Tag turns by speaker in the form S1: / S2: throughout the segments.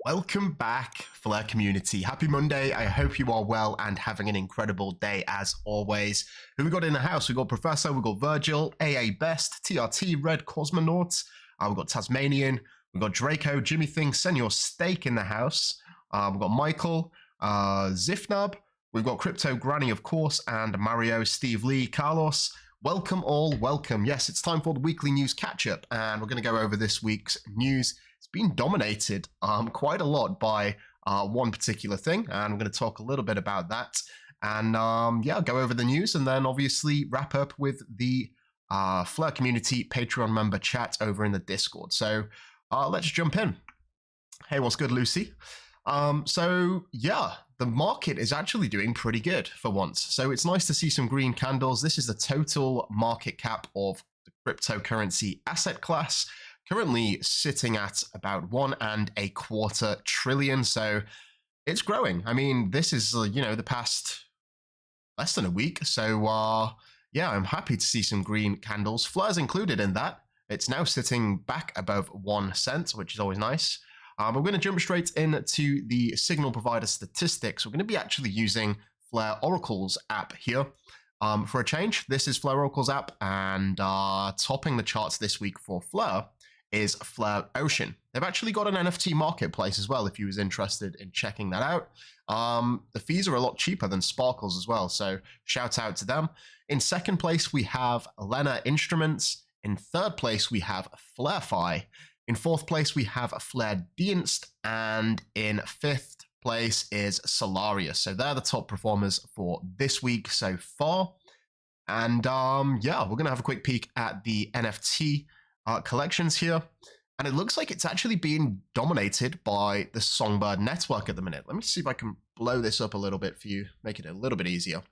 S1: Welcome back, Flare community. Happy Monday. I hope you are well and having an incredible day as always. Who we got in the house? We got Professor, we got Virgil, AA Best, TRT, Red Cosmonauts. We got Tasmanian, we got Draco, Jimmy Thing, Senor Steak in the house. We've got Michael, Zifnab, we've got Crypto Granny, of course, and Mario, Steve Lee, Carlos. Welcome all, welcome. Yes, it's time for the weekly news catch-up, and we're going to go over this week's news. It's been dominated quite a lot by one particular thing, and I'm going to talk a little bit about that. And yeah, go over the news, and then obviously wrap up with the Flare community Patreon member chat over in the Discord. So let's jump in. Hey, what's good, Lucy? So yeah, the market is actually doing pretty good for once. So it's nice to see some green candles. This is the total market cap of the cryptocurrency asset class, currently sitting at about $1.25 trillion. So it's growing. I mean, this is, you know, the past less than a week. So yeah, I'm happy to see some green candles. Flares included in that. It's now sitting back above 1 cent, which is always nice. We're going to jump straight into the signal provider statistics. We're going to be actually using Flare Oracle's app here. For a change, this is Flare Oracle's app, and topping the charts this week for Flare is Flare Ocean. They've actually got an NFT marketplace as well, if you was interested in checking that out. The fees are a lot cheaper than Sparkles as well, so shout out to them. In second place, we have Lena Instruments. In third place, we have FlareFi. In fourth place, we have Flare Dienst, and in fifth place is Solarius. So they're the top performers for this week so far. And yeah, we're going to have a quick peek at the NFT collections here. And it looks like it's actually being dominated by the Songbird network at the minute. Let me see if I can blow this up a little bit for you, make it a little bit easier.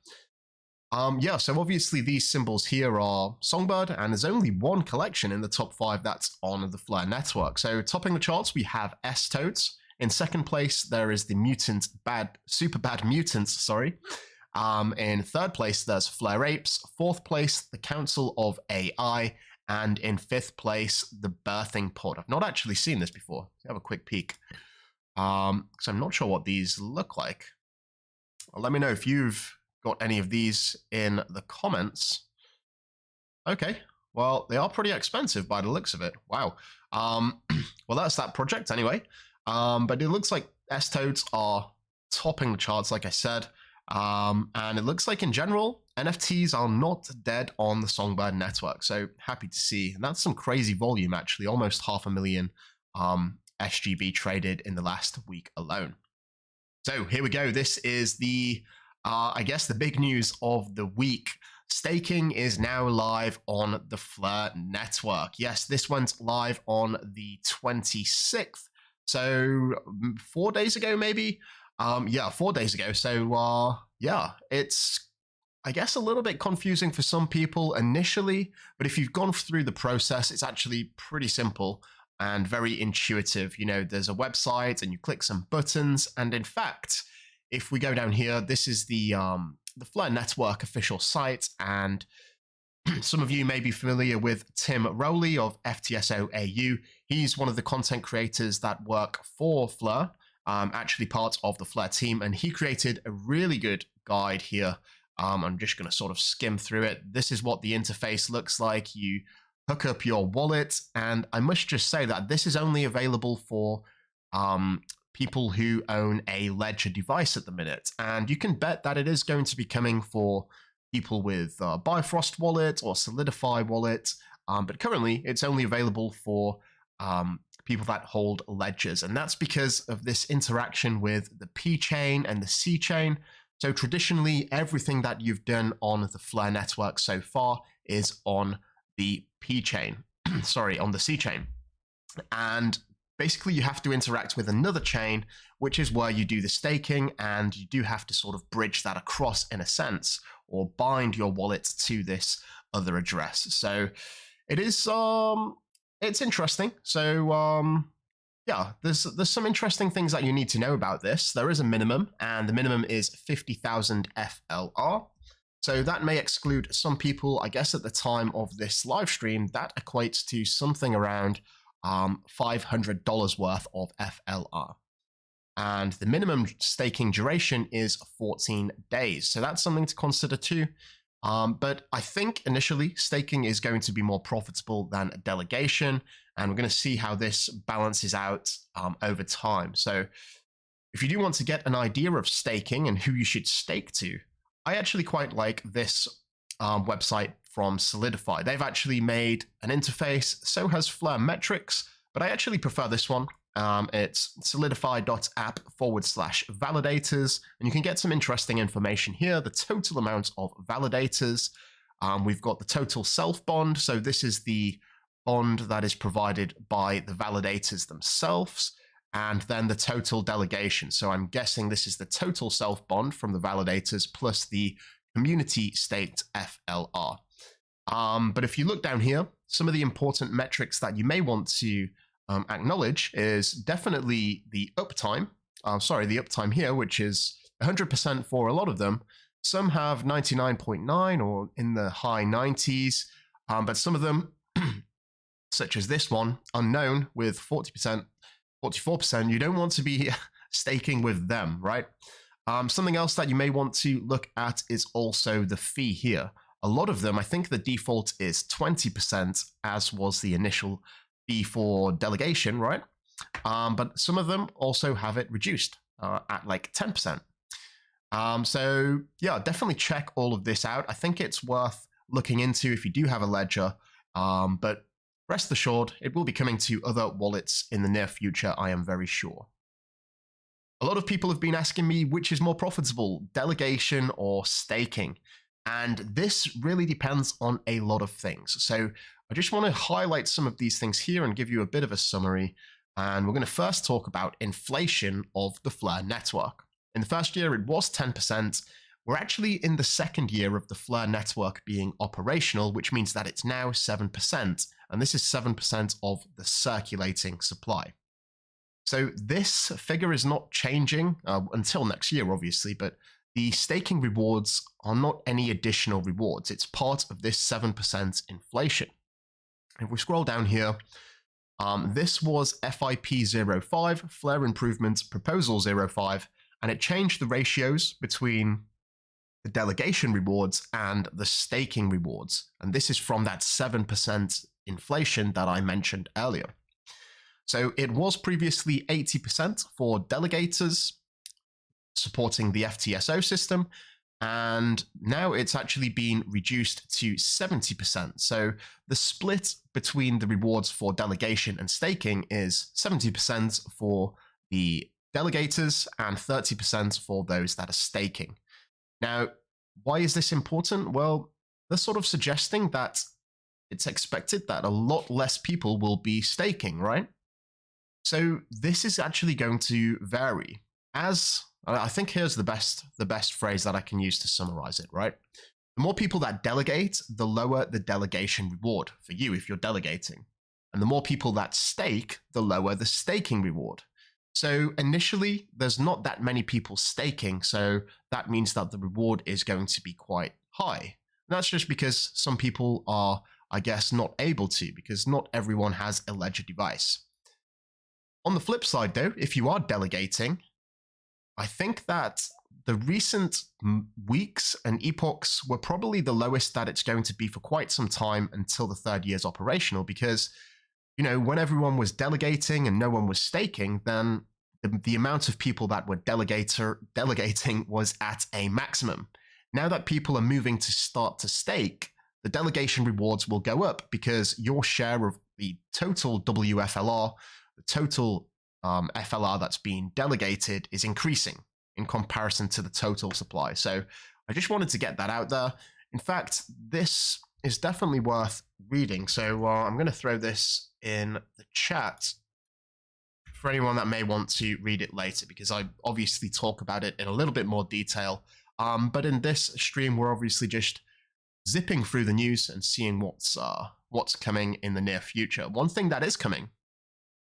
S1: Yeah, so obviously these symbols here are Songbird, and there's only one collection in the top 5 that's on the Flare network. So topping the charts, we have S-Toads. In second place, there is the Super Bad Mutants, sorry. In third place, there's Flare Apes. Fourth place, the Council of AI. And in fifth place, the Birthing Pod. I've not actually seen this before. Let's have a quick peek. So I'm not sure what these look like. Well, let me know if you've got any of these in the comments. Okay, well, they are pretty expensive by the looks of it. Wow. Well, that's that project anyway. But it looks like S-Toads are topping the charts, like I said. And it looks like in general, NFTs are not dead on the Songbird network. So happy to see. And that's some crazy volume, actually. Almost 500,000 SGB traded in the last week alone. So here we go. This is the I guess the big news of the week. Staking is now live on the Flare network. Yes, this went live on the 26th. So 4 days ago, maybe? Yeah, 4 days ago. So yeah, it's, I guess, a little bit confusing for some people initially, but if you've gone through the process, it's actually pretty simple and very intuitive. You know, there's a website and you click some buttons, and in fact, if we go down here, this is the Flare Network official site, and some of you may be familiar with Tim Rowley of FTSO AU. He's one of the content creators that work for Flare, actually part of the Flare team, and he created a really good guide here. I'm just going to sort of skim through it. This is what the interface looks like. You hook up your wallet, and I must just say that this is only available for people who own a Ledger device at the minute, and you can bet that it is going to be coming for people with Bifrost wallet or Solidify wallet, but currently it's only available for people that hold ledgers. And that's because of this interaction with the P chain and the C chain. So traditionally, everything that you've done on the Flare network so far is on the P chain, sorry, on the C chain. And basically you have to interact with another chain, which is where you do the staking, and you do have to sort of bridge that across in a sense, or bind your wallet to this other address. So it is, it's interesting. So yeah, there's some interesting things that you need to know about this. There is a minimum, and the minimum is 50,000 FLR. So that may exclude some people. I guess at the time of this live stream, that equates to something around $500 worth of FLR. And the minimum staking duration is 14 days. So that's something to consider too. But I think initially staking is going to be more profitable than delegation. And we're going to see how this balances out over time. So if you do want to get an idea of staking and who you should stake to, I actually quite like this website from Solidify. They've actually made an interface, so has Flare Metrics, but I actually prefer this one. It's solidify.app/validators, and you can get some interesting information here. The total amount of validators. We've got the total self bond. So this is the bond that is provided by the validators themselves, and then the total delegation. So I'm guessing this is the total self bond from the validators plus the community staked FLR. But if you look down here, some of the important metrics that you may want to acknowledge is definitely the uptime. The uptime here, which is 100% for a lot of them. Some have 99.9 or in the high 90s, but some of them, such as this one, unknown with 40%, 44%, you don't want to be staking with them, right? Something else that you may want to look at is also the fee here. A lot of them, I think the default is 20%, as was the initial fee for delegation, right? But some of them also have it reduced at like 10%. So yeah, definitely check all of this out. I think it's worth looking into if you do have a ledger, but rest assured, it will be coming to other wallets in the near future, I am very sure. A lot of people have been asking me which is more profitable, delegation or staking. And this really depends on a lot of things. So I just want to highlight some of these things here and give you a bit of a summary. And we're going to first talk about inflation of the Flare network. In the first year, it was 10%. We're actually in the second year of the Flare network being operational, which means that it's now 7%. And this is 7% of the circulating supply. So this figure is not changing until next year, obviously, but the staking rewards are not any additional rewards. It's part of this 7% inflation. If we scroll down here, this was FIP05, Flare Improvement Proposal 05, and it changed the ratios between the delegation rewards and the staking rewards. And this is from that 7% inflation that I mentioned earlier. So it was previously 80% for delegators supporting the FTSO system, and now it's actually been reduced to 70%. So the split between the rewards for delegation and staking is 70% for the delegators and 30% for those that are staking. Now, why is this important? Well, they're sort of suggesting that it's expected that a lot less people will be staking, right? So this is actually going to vary. As I think here's the best phrase that I can use to summarize it, right? The more people that delegate, the lower the delegation reward for you if you're delegating. And the more people that stake, the lower the staking reward. So initially, there's not that many people staking, so that means that the reward is going to be quite high. And that's just because some people are, I guess, not able to, because not everyone has a ledger device. On the flip side, though, if you are delegating, I think that the recent weeks and epochs were probably the lowest that it's going to be for quite some time until the third year's operational, because, you know, when everyone was delegating and no one was staking, then the amount of people that were delegating was at a maximum. Now that people are moving to start to stake, the delegation rewards will go up because your share of the total WFLR, the total FLR that's being delegated is increasing in comparison to the total supply. So I just wanted to get that out there. In fact, this is definitely worth reading. So I'm going to throw this in the chat for anyone that may want to read it later, because I obviously talk about it in a little bit more detail. But in this stream, we're obviously just zipping through the news and seeing what's coming in the near future. One thing that is coming,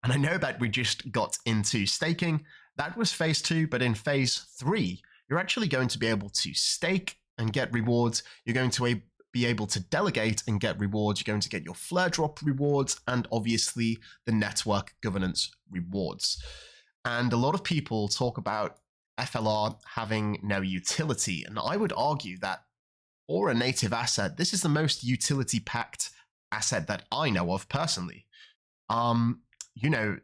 S1: and I know that we just got into staking, that was phase 2, but in phase 3, you're actually going to be able to stake and get rewards. You're going to be able to delegate and get rewards. You're going to get your flare drop rewards and obviously the network governance rewards. And a lot of people talk about FLR having no utility, and I would argue that for a native asset, this is the most utility-packed asset that I know of personally. You know,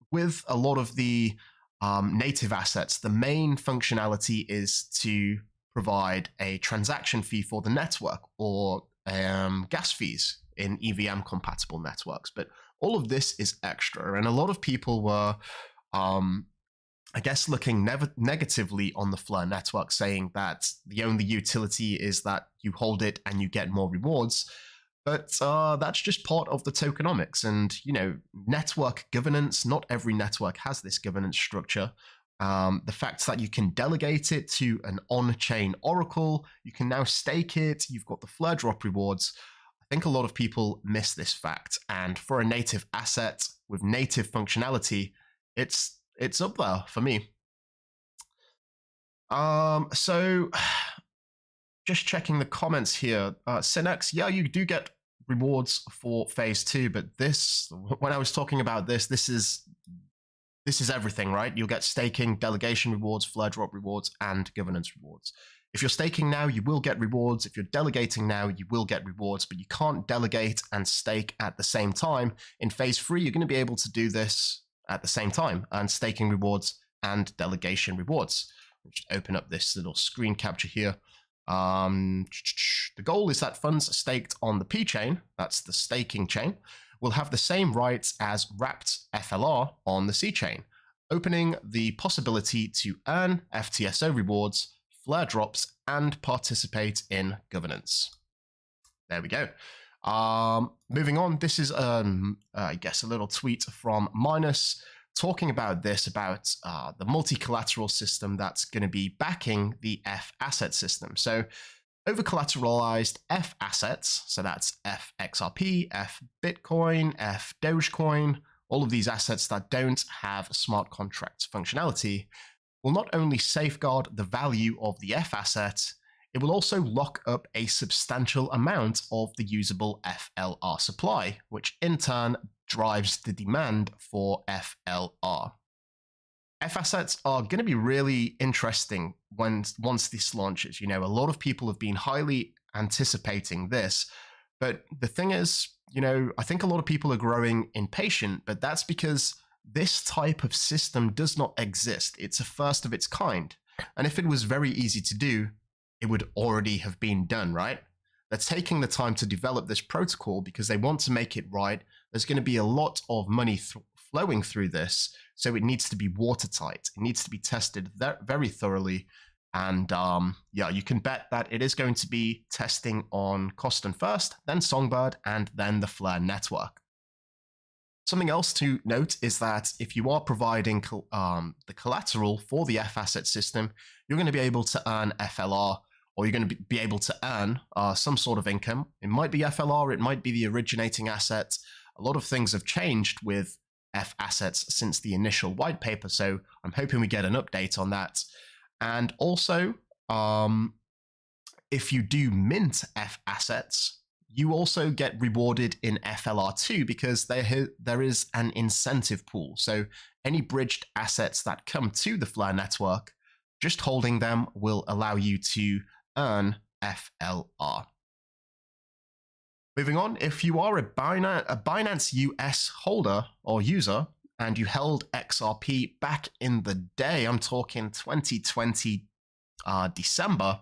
S1: with a lot of the native assets, the main functionality is to provide a transaction fee for the network or gas fees in EVM compatible networks. But all of this is extra, and a lot of people were, I guess, looking negatively on the Flare network, saying that the only utility is that you hold it and you get more rewards. But that's just part of the tokenomics. And, you know, network governance, not every network has this governance structure. The fact that you can delegate it to an on-chain oracle, you can now stake it, you've got the flare drop rewards. I think a lot of people miss this fact. And for a native asset with native functionality, it's up there for me. So just checking the comments here. Synex, yeah, you do get rewards for phase 2, but this, when I was talking about this is everything, right? You'll get staking, delegation rewards, flare drop rewards, and governance rewards. If you're staking now, you will get rewards. If you're delegating now, you will get rewards, but you can't delegate and stake at the same time. In phase 3, you're going to be able to do this at the same time, and staking rewards and delegation rewards. I'll just open up this little screen capture here. The goal is that funds staked on the P chain, that's the staking chain, will have the same rights as wrapped FLR on the C chain, opening the possibility to earn FTSO rewards, flare drops, and participate in governance. There we go. Moving on, this is, I guess, a little tweet from Minus talking about this, about the multi-collateral system that's going to be backing the F asset system. So over-collateralized F assets, so that's F XRP, F Bitcoin, F Dogecoin, all of these assets that don't have smart contract functionality, will not only safeguard the value of the F asset, it will also lock up a substantial amount of the usable FLR supply, which in turn drives the demand for FLR. F assets are going to be really interesting once this launches. You know, a lot of people have been highly anticipating this, but the thing is, you know, I think a lot of people are growing impatient, but that's because this type of system does not exist. It's a first of its kind. And if it was very easy to do, it would already have been done, right? They're taking the time to develop this protocol because they want to make it right. There's going to be a lot of money flowing through this, so it needs to be watertight. It needs to be tested very thoroughly. And yeah, you can bet that it is going to be testing on Coston first, then Songbird, and then the Flare network. Something else to note is that if you are providing the collateral for the F asset system, you're going to be able to earn FLR, or you're going to be able to earn some sort of income. It might be FLR, it might be the originating asset. A lot of things have changed with F assets since the initial white paper, so I'm hoping we get an update on that. And also, if you do mint F assets, you also get rewarded in FLR2 because there is an incentive pool. So any bridged assets that come to the Flare network, just holding them will allow you to earn FLR. Moving on, if you are a Binance US holder or user and you held XRP back in the day, I'm talking 2020 December,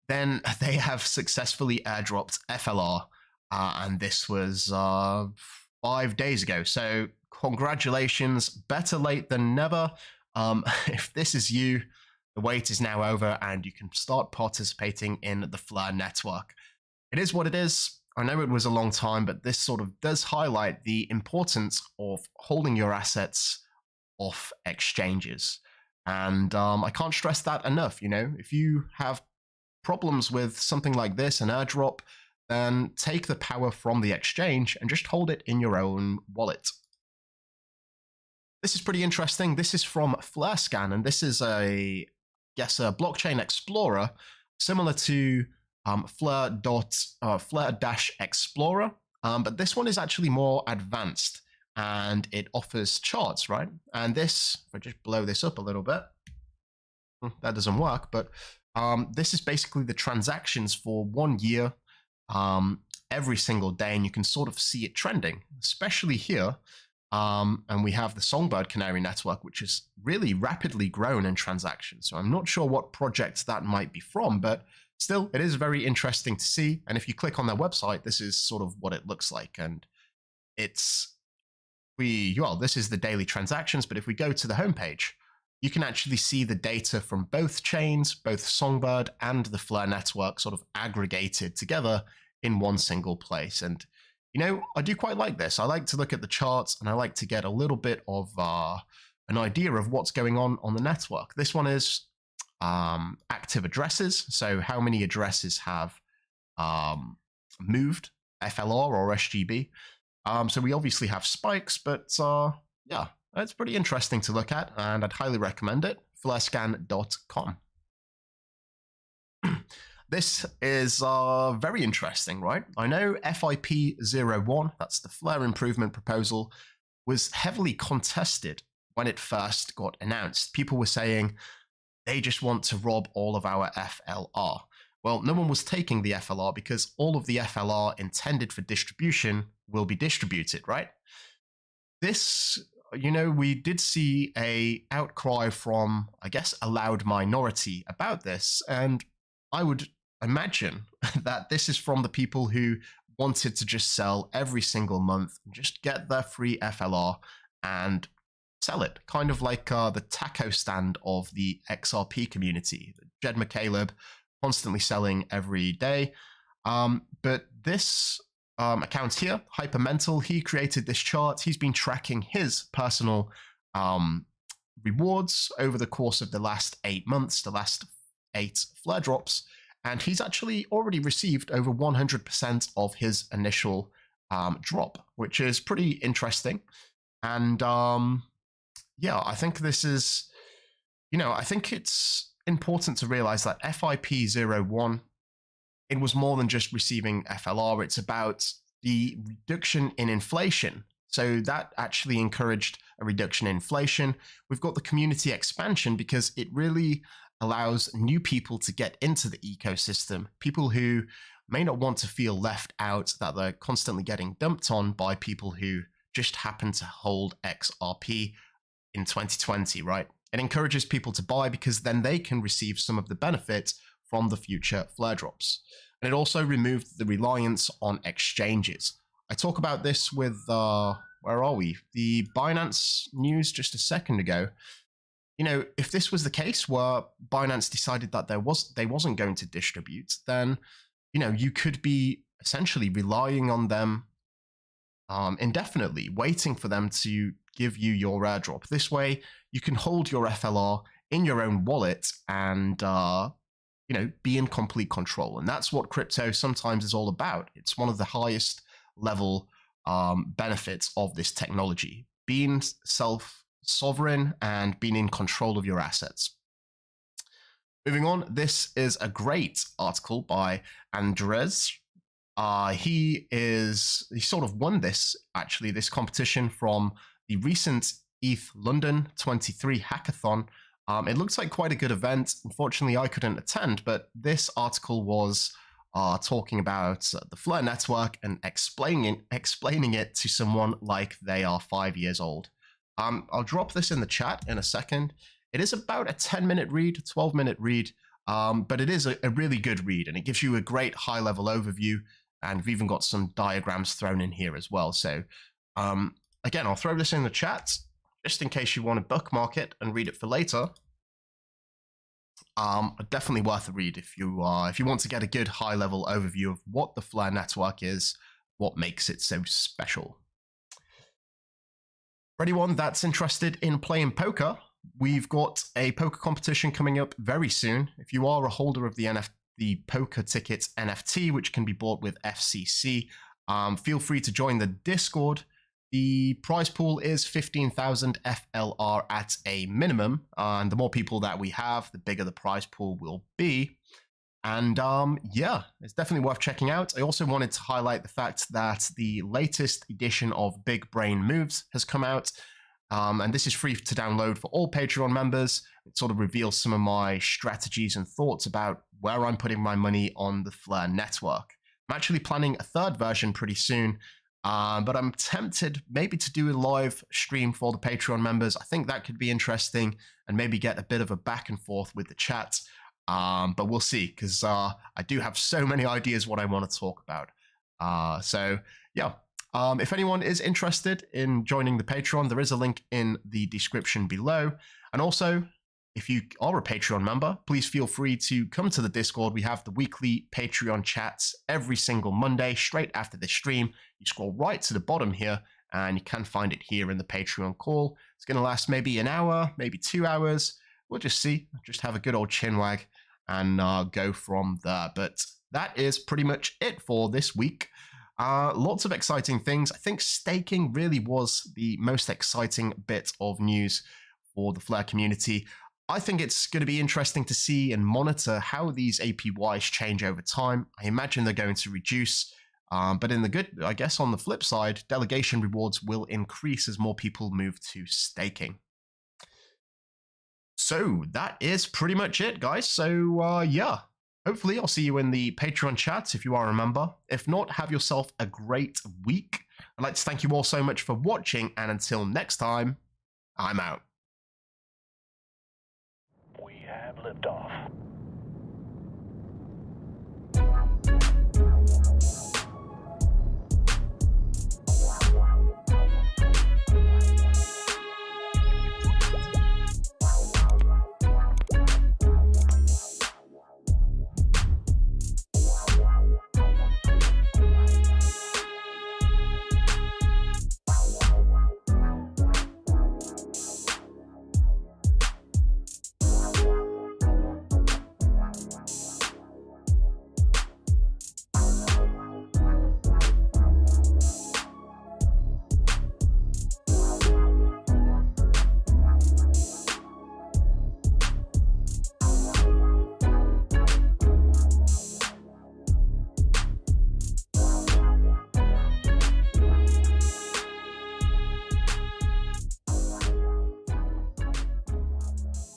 S1: then they have successfully airdropped FLR, and this was 5 days ago. So congratulations, better late than never. If this is you, the wait is now over and you can start participating in the Flare network. It is what it is. I know it was a long time, but this sort of does highlight the importance of holding your assets off exchanges. And I can't stress that enough. If you have problems with something like this, an airdrop, then take the power from the exchange and just hold it in your own wallet. This is pretty interesting. This is from FlareScan, and this is a blockchain explorer similar to Flare-Explorer, but this one is actually more advanced and it offers charts, right? And this, if I just blow this up a little bit, that doesn't work, but this is basically the transactions for 1 year every single day, and you can sort of see it trending, especially here. And we have the Songbird Canary network, which has really rapidly grown in transactions. So I'm not sure what project that might be from, but still, it is very interesting to see. And if you click on their website, this is sort of what it looks like. And this is the daily transactions. But if we go to the homepage, you can actually see the data from both chains, both Songbird and the Flare network, sort of aggregated together in one single place. And I do quite like this. I like to look at the charts and I like to get a little bit of an idea of what's going on the network. This one is active addresses. So how many addresses have moved, FLR or SGB. So we obviously have spikes, but yeah, it's pretty interesting to look at and I'd highly recommend it. Flarescan.com. This is very interesting, right? I know FIP01, that's the Flare improvement proposal, was heavily contested when it first got announced. People were saying they just want to rob all of our FLR. Well, no one was taking the FLR because all of the FLR intended for distribution will be distributed, right? This, we did see a outcry from, I guess, a loud minority about this, and I would imagine that this is from the people who wanted to just sell every single month, just get their free FLR and sell it, kind of like the taco stand of the XRP community. Jed McCaleb constantly selling every day. But this account here, Hypermental, he created this chart. He's been tracking his personal rewards over the course of the last 8 months, the last 8 flare drops. And he's actually already received over 100% of his initial drop, which is pretty interesting. And yeah, I think this is, I think it's important to realize that FIP01, it was more than just receiving FLR. It's about the reduction in inflation. So that actually encouraged a reduction in inflation. We've got the community expansion because it really allows new people to get into the ecosystem, people who may not want to feel left out, that they're constantly getting dumped on by people who just happen to hold XRP in 2020, right? It encourages people to buy because then they can receive some of the benefit from the future flare drops. And it also removed the reliance on exchanges. I talk about this with, where are we? The Binance news just a second ago. If this was the case where Binance decided that they wasn't going to distribute, then, you could be essentially relying on them indefinitely, waiting for them to give you your airdrop. This way, you can hold your FLR in your own wallet and, be in complete control. And that's what crypto sometimes is all about. It's one of the highest level benefits of this technology, being self-sovereign and being in control of your assets. Moving on, this is a great article by Andres. He sort of won this competition from the recent ETH London 23 hackathon. It looks like quite a good event. Unfortunately, I couldn't attend, but this article was talking about the Flare network and explaining it to someone like they are 5 years old. I'll drop this in the chat in a second. It is about a 10-minute read, 12-minute read, but it is a really good read, and it gives you a great high-level overview, and we've even got some diagrams thrown in here as well. So Again, I'll throw this in the chat just in case you want to bookmark it and read it for later. Definitely worth a read if you want to get a good high-level overview of what the Flare network is, what makes it so special. For anyone that's interested in playing poker, we've got a poker competition coming up very soon. If you are a holder of the poker tickets NFT, which can be bought with FCC, feel free to join the Discord. The prize pool is 15,000 FLR at a minimum, and the more people that we have, the bigger the prize pool will be. And yeah, it's definitely worth checking out. I also wanted to highlight the fact that the latest edition of Big Brain Moves has come out, and this is free to download for all Patreon members. It sort of reveals some of my strategies and thoughts about where I'm putting my money on the Flare network. I'm actually planning a third version pretty soon, but I'm tempted maybe to do a live stream for the Patreon members. I think that could be interesting and maybe get a bit of a back and forth with the chat. But we'll see, because I do have so many ideas what I want to talk about. So yeah, if anyone is interested in joining the Patreon, there is a link in the description below. And also, if you are a Patreon member, please feel free to come to the Discord. We have the weekly Patreon chats every single Monday, straight after the stream. You scroll right to the bottom here, and you can find it here in the Patreon call. It's going to last maybe an hour, maybe 2 hours. We'll just see. Just have a good old chinwag and go from there. But that is pretty much it for this week. Lots of exciting things. I think staking really was the most exciting bit of news for the Flare community. I think it's going to be interesting to see and monitor how these APYs change over time. I imagine they're going to reduce, but in the good, I guess on the flip side, delegation rewards will increase as more people move to staking. So that is pretty much it, guys. So yeah, hopefully I'll see you in the Patreon chat if you are a member. If not, have yourself a great week. I'd like to thank you all so much for watching, and until next time, I'm out.
S2: We have liftoff.